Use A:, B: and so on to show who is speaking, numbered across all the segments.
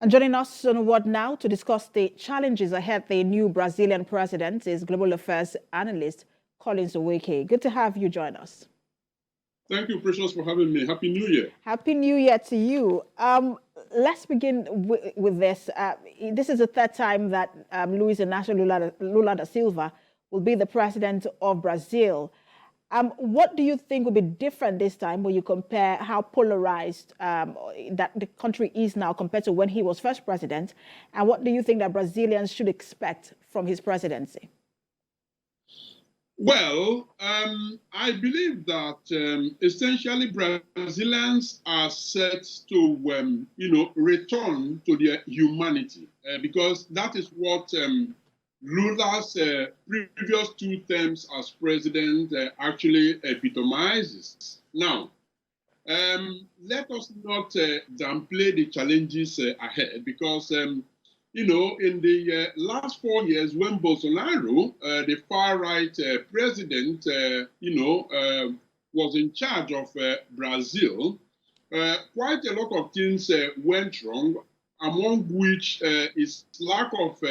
A: And joining us on What Now to discuss the challenges ahead the new Brazilian president is global affairs analyst Nweke. Good to have you join us.
B: Thank you, Precious, for having me. Happy New Year.
A: Happy New Year to you. Let's begin with this. This is the third time that Luiz Inácio Lula da Silva will be the president of Brazil. What do you think will be different this time when you compare how polarized that the country is now compared to when he was first president? And what do you think that Brazilians should expect from his presidency?
B: Well, I believe that essentially Brazilians are set to, return to their humanity because that is what Lula's previous 2 terms as president actually epitomizes. Now, let us not downplay the challenges ahead because in the last 4 years, when Bolsonaro, the far-right president, was in charge of Brazil, quite a lot of things went wrong, among which is lack of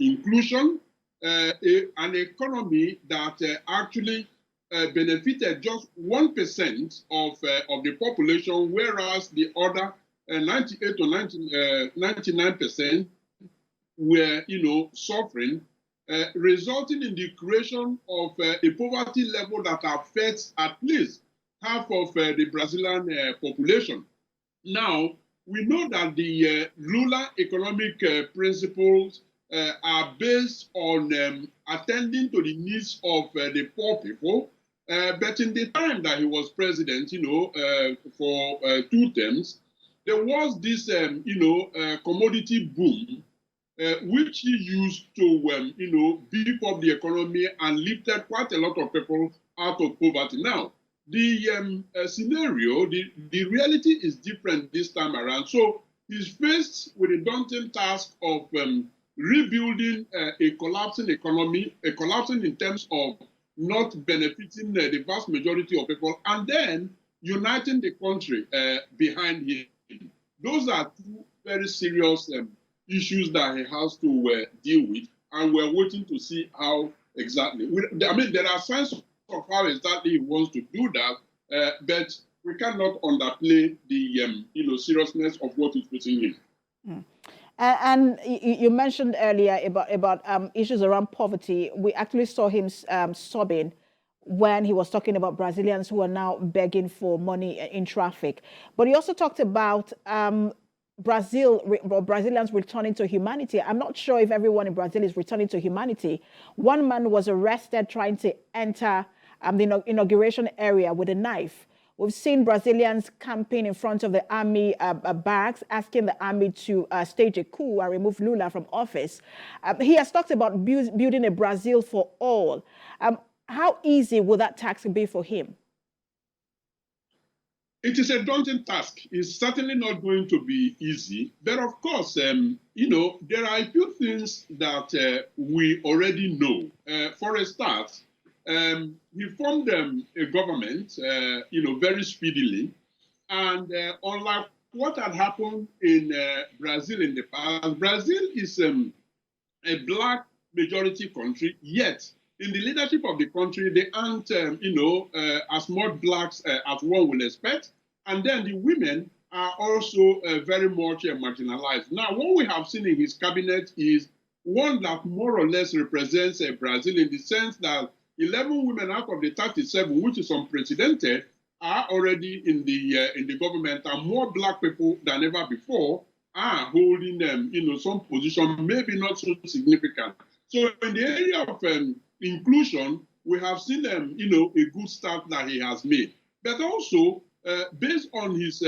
B: inclusion, an economy that actually benefited just 1% of the population, whereas the other 98 to 99% were, suffering, resulting in the creation of a poverty level that affects at least half of the Brazilian population. Now, we know that the Lula economic principles are based on attending to the needs of the poor people. But in the time that he was president, for 2 terms, there was this, commodity boom, which he used to, beef up the economy and lifted quite a lot of people out of poverty. Now, the scenario, the reality is different this time around. So he's faced with a daunting task of rebuilding a collapsing economy, collapsing in terms of not benefiting the vast majority of people, and then uniting the country behind him. Those are 2 very serious issues that he has to deal with, and we're waiting to see how exactly. There are signs of how exactly he wants to do that, but we cannot underplay the seriousness of what is facing him.
A: Mm. And you mentioned earlier about issues around poverty. We actually saw him sobbing when he was talking about Brazilians who are now begging for money in traffic. But he also talked about Brazilians returning to humanity. I'm not sure if everyone in Brazil is returning to humanity. One man was arrested trying to enter the inauguration area with a knife. We've seen Brazilians camping in front of the army barracks, asking the army to stage a coup and remove Lula from office. He has talked about building a Brazil for all. How easy will that task be for him?
B: It is a daunting task. It's certainly not going to be easy. But of course, there are a few things that we already know. For a start, he formed a government, very speedily. And unlike what had happened in Brazil in the past, Brazil is a black majority country, yet in the leadership of the country, they aren't, as much blacks as one would expect. And then the women are also very much marginalized. Now, what we have seen in his cabinet is one that more or less represents Brazil in the sense that 11 women out of the 37, which is unprecedented, are already in the government, and more black people than ever before are holding them, some position, maybe not so significant. So in the area of inclusion, we have seen, a good start that he has made. But also, based on his,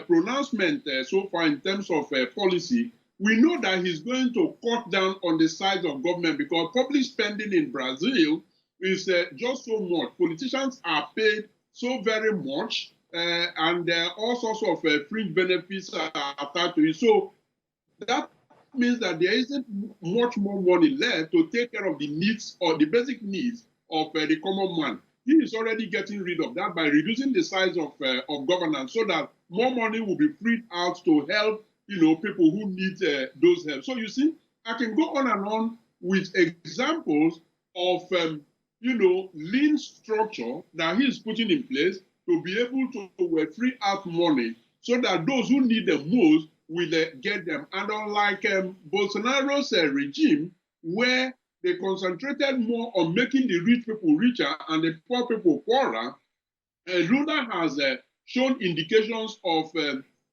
B: pronouncement so far in terms of policy, we know that he's going to cut down on the size of government because public spending in Brazil is just so much. Politicians are paid so very much, and all sorts of fringe benefits are attached to it. So that means that there isn't much more money left to take care of the needs or the basic needs of the common man. He is already getting rid of that by reducing the size of governance so that more money will be freed out to help people who need those help. So you see, I can go on and on with examples of, lean structure that he's putting in place to be able to free up money so that those who need the most will get them. And unlike Bolsonaro's regime, where they concentrated more on making the rich people richer and the poor people poorer, Lula has shown indications of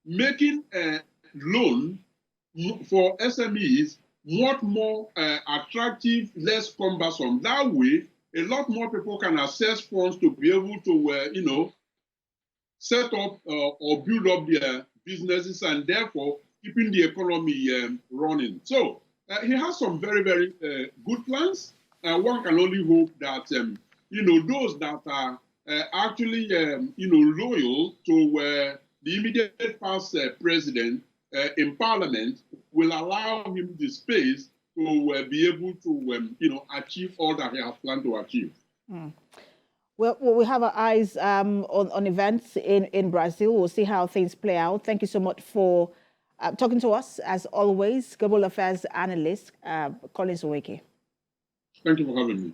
B: making a loan for SMEs much more attractive, less cumbersome. That way, a lot more people can access funds to be able to, set up or build up their businesses and therefore keeping the economy running. So he has some very, very good plans. One can only hope that, those that are actually, loyal to the immediate past president in parliament will allow him the space to be able to, achieve all that he has planned to achieve.
A: Mm. Well, we have our eyes on events in Brazil. We'll see how things play out. Thank you so much for talking to us, as always. Global Affairs Analyst, Collins Nweke.
B: Thank you for having me.